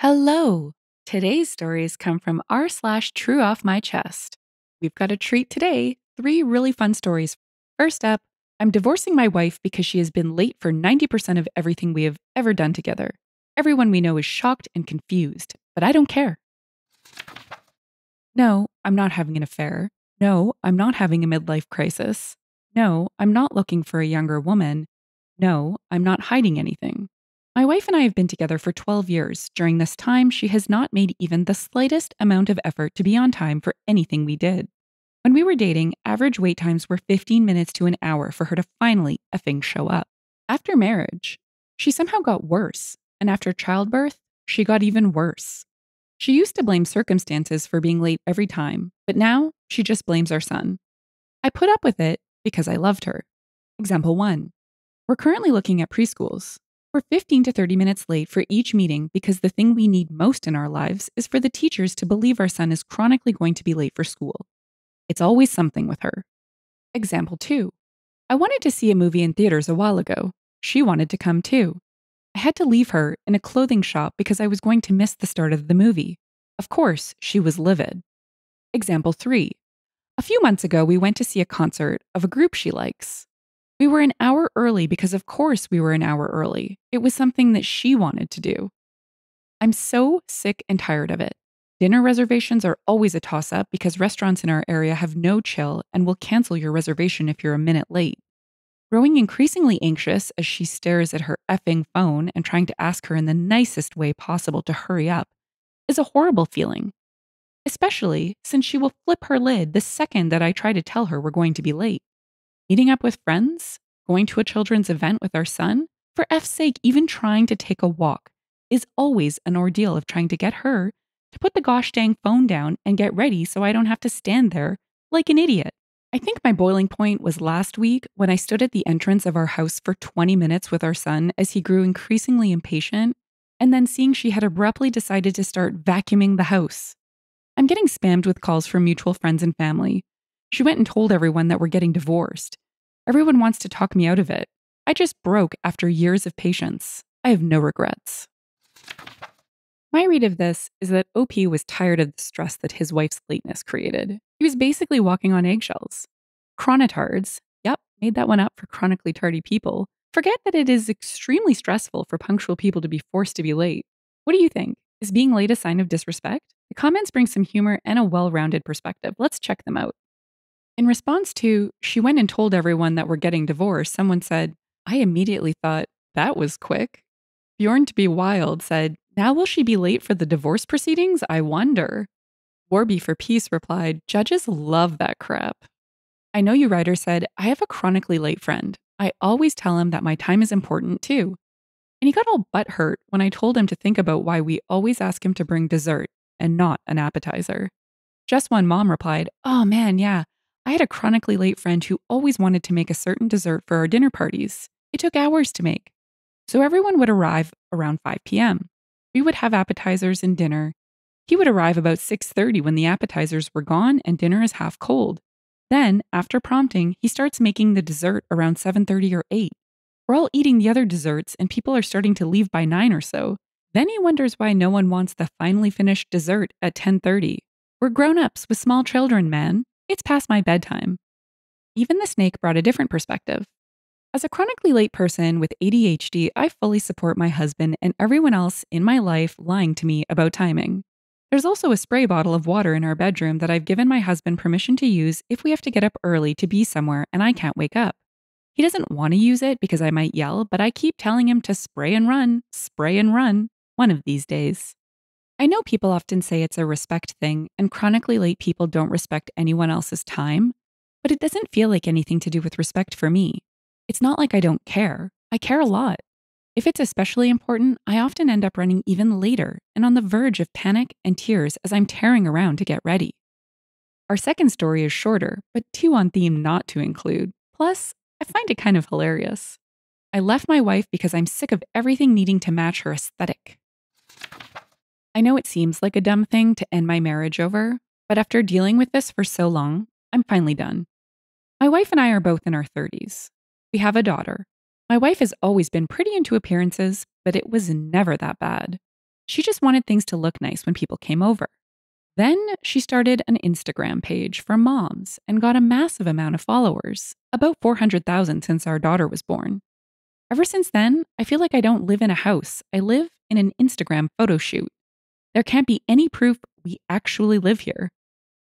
Hello! Today's stories come from r/TrueOffMyChest. We've got a treat today, 3 really fun stories. First up, I'm divorcing my wife because she has been late for 90% of everything we have ever done together. Everyone we know is shocked and confused, but I don't care. No, I'm not having an affair. No, I'm not having a midlife crisis. No, I'm not looking for a younger woman. No, I'm not hiding anything. My wife and I have been together for 12 years. During this time, she has not made even the slightest amount of effort to be on time for anything we did. When we were dating, average wait times were 15 minutes to an hour for her to finally effing show up. After marriage, she somehow got worse, and after childbirth, she got even worse. She used to blame circumstances for being late every time, but now she just blames our son. I put up with it because I loved her. Example 1. We're currently looking at preschools. We're 15 to 30 minutes late for each meeting because the thing we need most in our lives is for the teachers to believe our son is chronically going to be late for school. It's always something with her. Example 2. I wanted to see a movie in theaters a while ago. She wanted to come too. I had to leave her in a clothing shop because I was going to miss the start of the movie. Of course, she was livid. Example 3. A few months ago, we went to see a concert of a group she likes. We were an hour early because, of course, we were an hour early. It was something that she wanted to do. I'm so sick and tired of it. Dinner reservations are always a toss up because restaurants in our area have no chill and will cancel your reservation if you're a minute late. Growing increasingly anxious as she stares at her effing phone and trying to ask her in the nicest way possible to hurry up is a horrible feeling, especially since she will flip her lid the second that I try to tell her we're going to be late. Meeting up with friends, going to a children's event with our son, for F's sake, even trying to take a walk is always an ordeal of trying to get her to put the gosh dang phone down and get ready so I don't have to stand there like an idiot. I think my boiling point was last week when I stood at the entrance of our house for 20 minutes with our son as he grew increasingly impatient, and then seeing she had abruptly decided to start vacuuming the house. I'm getting spammed with calls from mutual friends and family. She went and told everyone that we're getting divorced. Everyone wants to talk me out of it. I just broke after years of patience. I have no regrets. My read of this is that OP was tired of the stress that his wife's lateness created. He was basically walking on eggshells. Chronotards, yep, made that one up for chronically tardy people, forget that it is extremely stressful for punctual people to be forced to be late. What do you think? Is being late a sign of disrespect? The comments bring some humor and a well-rounded perspective. Let's check them out. In response to, she went and told everyone that we're getting divorced, someone said, I immediately thought, that was quick. Bjorn to be wild said, now will she be late for the divorce proceedings? I wonder. Warby for Peace replied, judges love that crap. I Know You Writer said, I have a chronically late friend. I always tell him that my time is important too. And he got all butthurt when I told him to think about why we always ask him to bring dessert and not an appetizer. Just One Mom replied, oh man, yeah. I had a chronically late friend who always wanted to make a certain dessert for our dinner parties. It took hours to make. So everyone would arrive around 5 p.m. We would have appetizers and dinner. He would arrive about 6:30 when the appetizers were gone and dinner is half cold. Then, after prompting, he starts making the dessert around 7:30 or 8. We're all eating the other desserts and people are starting to leave by 9 or so. Then he wonders why no one wants the finally finished dessert at 10:30. We're grown-ups with small children, man. It's past my bedtime. Even the snake brought a different perspective. As a chronically late person with ADHD, I fully support my husband and everyone else in my life lying to me about timing. There's also a spray bottle of water in our bedroom that I've given my husband permission to use if we have to get up early to be somewhere and I can't wake up. He doesn't want to use it because I might yell, but I keep telling him to spray and run one of these days. I know people often say it's a respect thing and chronically late people don't respect anyone else's time, but it doesn't feel like anything to do with respect for me. It's not like I don't care. I care a lot. If it's especially important, I often end up running even later and on the verge of panic and tears as I'm tearing around to get ready. Our second story is shorter, but too on theme not to include. Plus, I find it kind of hilarious. I left my wife because I'm sick of everything needing to match her aesthetic. I know it seems like a dumb thing to end my marriage over, but after dealing with this for so long, I'm finally done. My wife and I are both in our 30s. We have a daughter. My wife has always been pretty into appearances, but it was never that bad. She just wanted things to look nice when people came over. Then she started an Instagram page for moms and got a massive amount of followers, about 400,000 since our daughter was born. Ever since then, I feel like I don't live in a house. I live in an Instagram photo shoot. There can't be any proof we actually live here.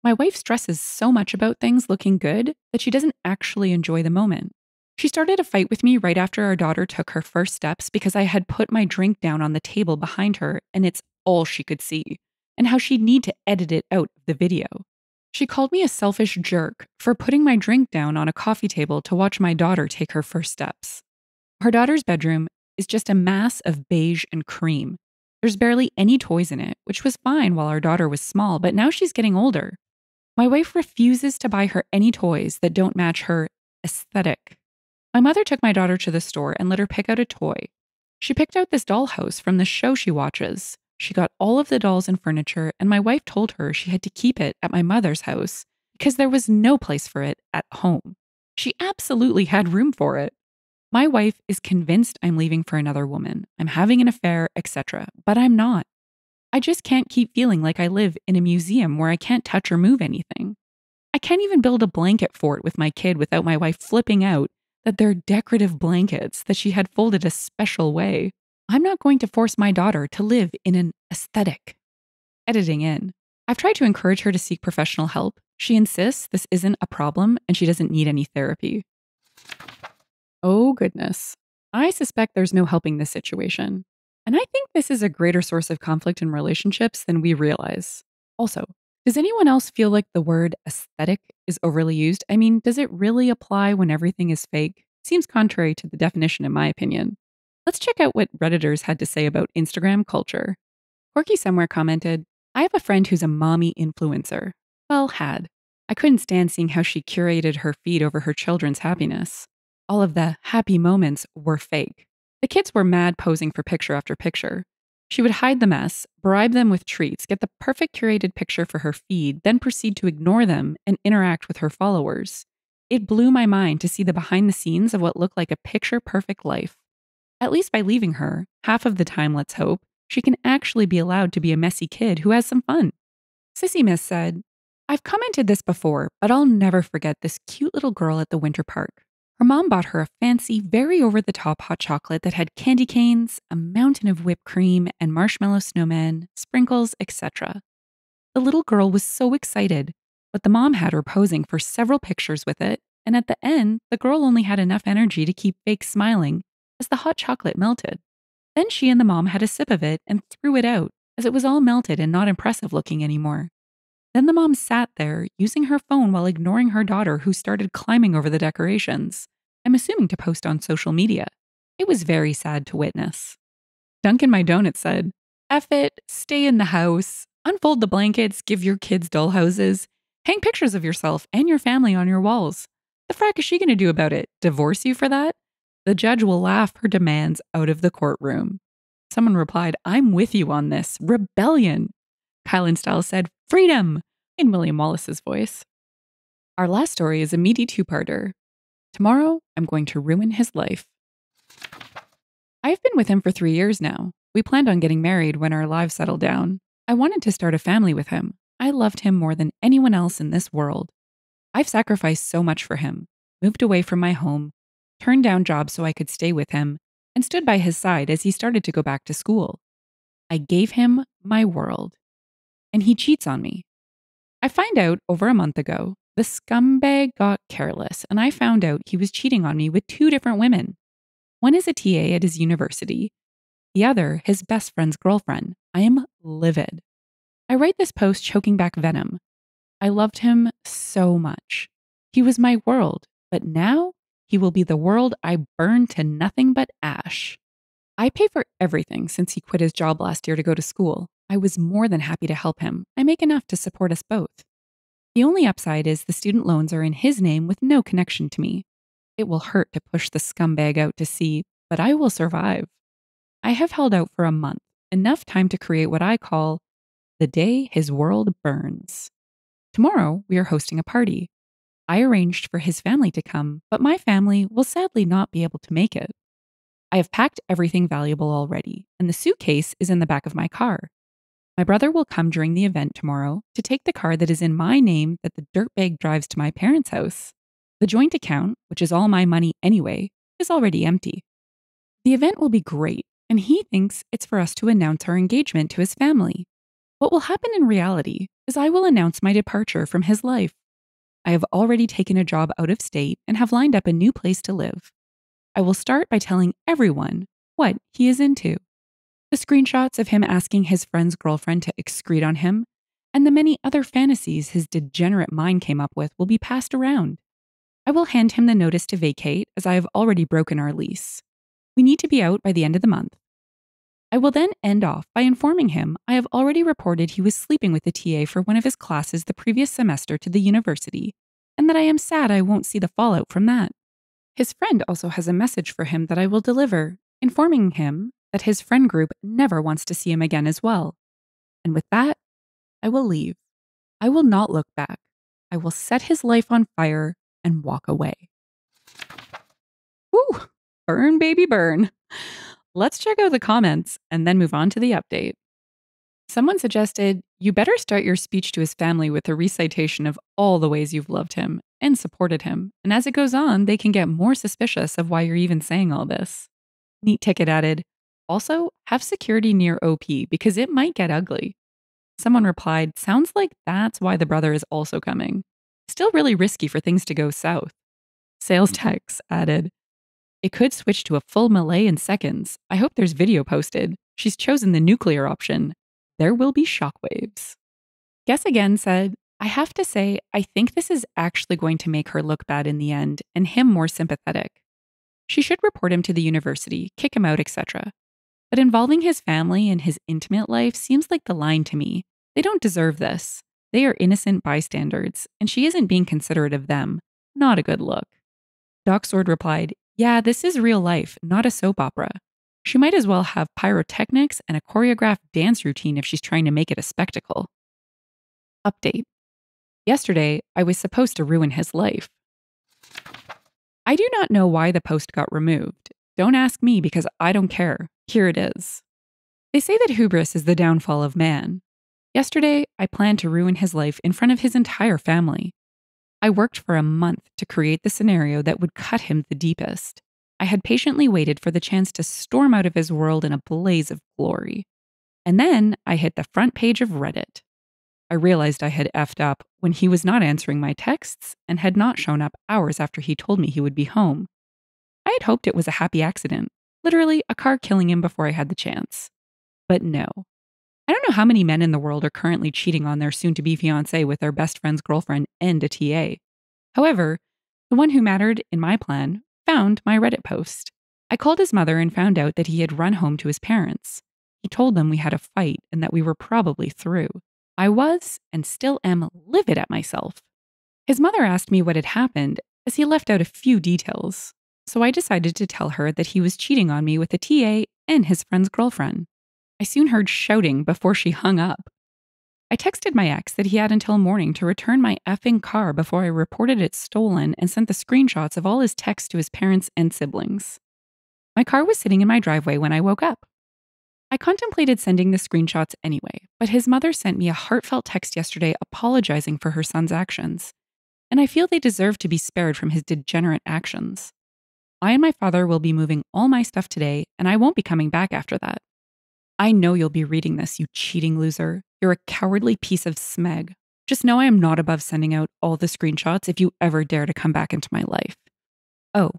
My wife stresses so much about things looking good that she doesn't actually enjoy the moment. She started a fight with me right after our daughter took her first steps because I had put my drink down on the table behind her and it's all she could see, and how she'd need to edit it out of the video. She called me a selfish jerk for putting my drink down on a coffee table to watch my daughter take her first steps. Her daughter's bedroom is just a mass of beige and cream. There's barely any toys in it, which was fine while our daughter was small, but now she's getting older. My wife refuses to buy her any toys that don't match her aesthetic. My mother took my daughter to the store and let her pick out a toy. She picked out this dollhouse from the show she watches. She got all of the dolls and furniture, and my wife told her she had to keep it at my mother's house because there was no place for it at home. She absolutely had room for it. My wife is convinced I'm leaving for another woman, I'm having an affair, etc., but I'm not. I just can't keep feeling like I live in a museum where I can't touch or move anything. I can't even build a blanket fort with my kid without my wife flipping out that they're decorative blankets that she had folded a special way. I'm not going to force my daughter to live in an aesthetic. Editing in. I've tried to encourage her to seek professional help. She insists this isn't a problem and she doesn't need any therapy. Oh, goodness. I suspect there's no helping this situation. And I think this is a greater source of conflict in relationships than we realize. Also, does anyone else feel like the word aesthetic is overly used? I mean, does it really apply when everything is fake? Seems contrary to the definition, in my opinion. Let's check out what Redditors had to say about Instagram culture. Corky Somewhere commented, I have a friend who's a mommy influencer. Well, had. I couldn't stand seeing how she curated her feed over her children's happiness. All of the happy moments were fake. The kids were mad posing for picture after picture. She would hide the mess, bribe them with treats, get the perfect curated picture for her feed, then proceed to ignore them and interact with her followers. It blew my mind to see the behind the scenes of what looked like a picture-perfect life. At least by leaving her, half of the time, let's hope, she can actually be allowed to be a messy kid who has some fun. Cece Miss said, I've commented this before, but I'll never forget this cute little girl at the winter park. Her mom bought her a fancy, very over-the-top hot chocolate that had candy canes, a mountain of whipped cream, and marshmallow snowmen, sprinkles, etc. The little girl was so excited, but the mom had her posing for several pictures with it, and at the end, the girl only had enough energy to keep fake smiling as the hot chocolate melted. Then she and the mom had a sip of it and threw it out, as it was all melted and not impressive looking anymore. Then the mom sat there, using her phone while ignoring her daughter who started climbing over the decorations. I'm assuming to post on social media. It was very sad to witness. Duncan My Donut said, F it, stay in the house, unfold the blankets, give your kids dollhouses, hang pictures of yourself and your family on your walls. The frack is she going to do about it? Divorce you for that? The judge will laugh her demands out of the courtroom. Someone replied, I'm with you on this. Rebellion. Kylan Styles said, freedom, in William Wallace's voice. Our last story is a meaty two-parter. Tomorrow, I'm going to ruin his life. I've been with him for 3 years now. We planned on getting married when our lives settled down. I wanted to start a family with him. I loved him more than anyone else in this world. I've sacrificed so much for him, moved away from my home, turned down jobs so I could stay with him, and stood by his side as he started to go back to school. I gave him my world. And he cheats on me. I find out over a month ago, the scumbag got careless, and I found out he was cheating on me with 2 different women. One is a TA at his university, the other his best friend's girlfriend. I am livid. I write this post choking back venom. I loved him so much. He was my world, but now he will be the world I burn to nothing but ash. I pay for everything since he quit his job last year to go to school. I was more than happy to help him. I make enough to support us both. The only upside is the student loans are in his name with no connection to me. It will hurt to push the scumbag out to sea, but I will survive. I have held out for a month, enough time to create what I call the day his world burns. Tomorrow, we are hosting a party. I arranged for his family to come, but my family will sadly not be able to make it. I have packed everything valuable already, and the suitcase is in the back of my car. My brother will come during the event tomorrow to take the car that is in my name that the dirtbag drives to my parents' house. The joint account, which is all my money anyway, is already empty. The event will be great, and he thinks it's for us to announce our engagement to his family. What will happen in reality is I will announce my departure from his life. I have already taken a job out of state and have lined up a new place to live. I will start by telling everyone what he is into. The screenshots of him asking his friend's girlfriend to excrete on him, and the many other fantasies his degenerate mind came up with will be passed around. I will hand him the notice to vacate as I have already broken our lease. We need to be out by the end of the month. I will then end off by informing him I have already reported he was sleeping with the TA for one of his classes the previous semester to the university, and that I am sad I won't see the fallout from that. His friend also has a message for him that I will deliver, informing him that his friend group never wants to see him again as well. And with that, I will leave. I will not look back. I will set his life on fire and walk away. Woo! Burn, baby, burn. Let's check out the comments and then move on to the update. Someone suggested, you better start your speech to his family with a recitation of all the ways you've loved him and supported him. And as it goes on, they can get more suspicious of why you're even saying all this. Neat Ticket added, also, have security near OP because it might get ugly. Someone replied, sounds like that's why the brother is also coming. Still really risky for things to go south. Sales Tax added, it could switch to a full melee in seconds. I hope there's video posted. She's chosen the nuclear option. There will be shockwaves. Guess Again said, I have to say, I think this is actually going to make her look bad in the end and him more sympathetic. She should report him to the university, kick him out, etc. But involving his family and his intimate life seems like the line to me. They don't deserve this. They are innocent bystanders, and she isn't being considerate of them. Not a good look. Doc Sword replied, yeah, this is real life, not a soap opera. She might as well have pyrotechnics and a choreographed dance routine if she's trying to make it a spectacle. Update. Yesterday, I was supposed to ruin his life. I do not know why the post got removed. Don't ask me because I don't care. Here it is. They say that hubris is the downfall of man. Yesterday, I planned to ruin his life in front of his entire family. I worked for a month to create the scenario that would cut him the deepest. I had patiently waited for the chance to storm out of his world in a blaze of glory. And then I hit the front page of Reddit. I realized I had effed up when he was not answering my texts and had not shown up hours after he told me he would be home. I had hoped it was a happy accident, literally a car killing him before I had the chance. But no. I don't know how many men in the world are currently cheating on their soon-to-be fiancé with their best friend's girlfriend and a TA. However, the one who mattered in my plan found my Reddit post. I called his mother and found out that he had run home to his parents. He told them we had a fight and that we were probably through. I was, and still am, livid at myself. His mother asked me what had happened, as he left out a few details. So I decided to tell her that he was cheating on me with a TA and his friend's girlfriend. I soon heard shouting before she hung up. I texted my ex that he had until morning to return my effing car before I reported it stolen and sent the screenshots of all his texts to his parents and siblings. My car was sitting in my driveway when I woke up. I contemplated sending the screenshots anyway, but his mother sent me a heartfelt text yesterday apologizing for her son's actions, and I feel they deserve to be spared from his degenerate actions. I and my father will be moving all my stuff today, and I won't be coming back after that. I know you'll be reading this, you cheating loser. You're a cowardly piece of smeg. Just know I am not above sending out all the screenshots if you ever dare to come back into my life. Oh,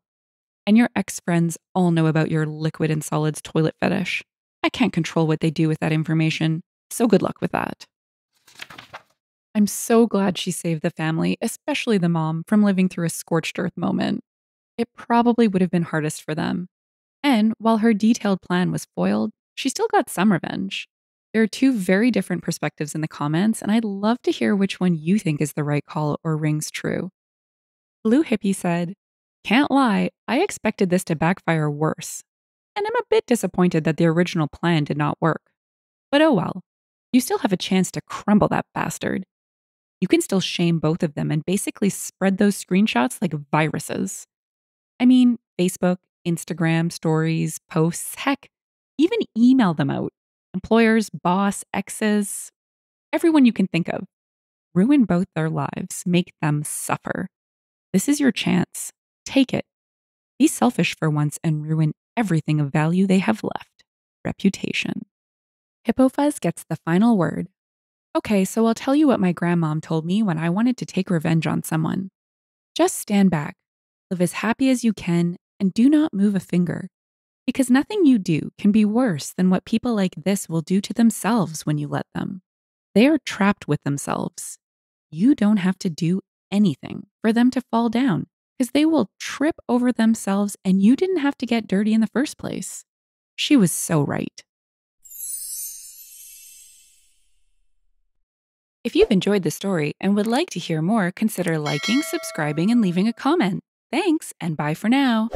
and your ex-friends all know about your liquid and solids toilet fetish. I can't control what they do with that information, so good luck with that. I'm so glad she saved the family, especially the mom, from living through a scorched earth moment. It probably would have been hardest for them. And while her detailed plan was foiled, she still got some revenge. There are two very different perspectives in the comments, and I'd love to hear which one you think is the right call or rings true. Blue Hippie said, can't lie, I expected this to backfire worse, and I'm a bit disappointed that the original plan did not work. But oh well, you still have a chance to crumble that bastard. You can still shame both of them and basically spread those screenshots like viruses. I mean, Facebook, Instagram stories, posts, heck, even email them out. Employers, boss, exes, everyone you can think of. Ruin both their lives, make them suffer. This is your chance. Take it. Be selfish for once and ruin everything of value they have left. Reputation. Hippofuzz gets the final word. Okay, so I'll tell you what my grandmom told me when I wanted to take revenge on someone. Just stand back, live as happy as you can, and do not move a finger. Because nothing you do can be worse than what people like this will do to themselves when you let them. They are trapped with themselves. You don't have to do anything for them to fall down because they will trip over themselves and you didn't have to get dirty in the first place. She was so right. If you've enjoyed the story and would like to hear more, consider liking, subscribing, and leaving a comment. Thanks, and bye for now.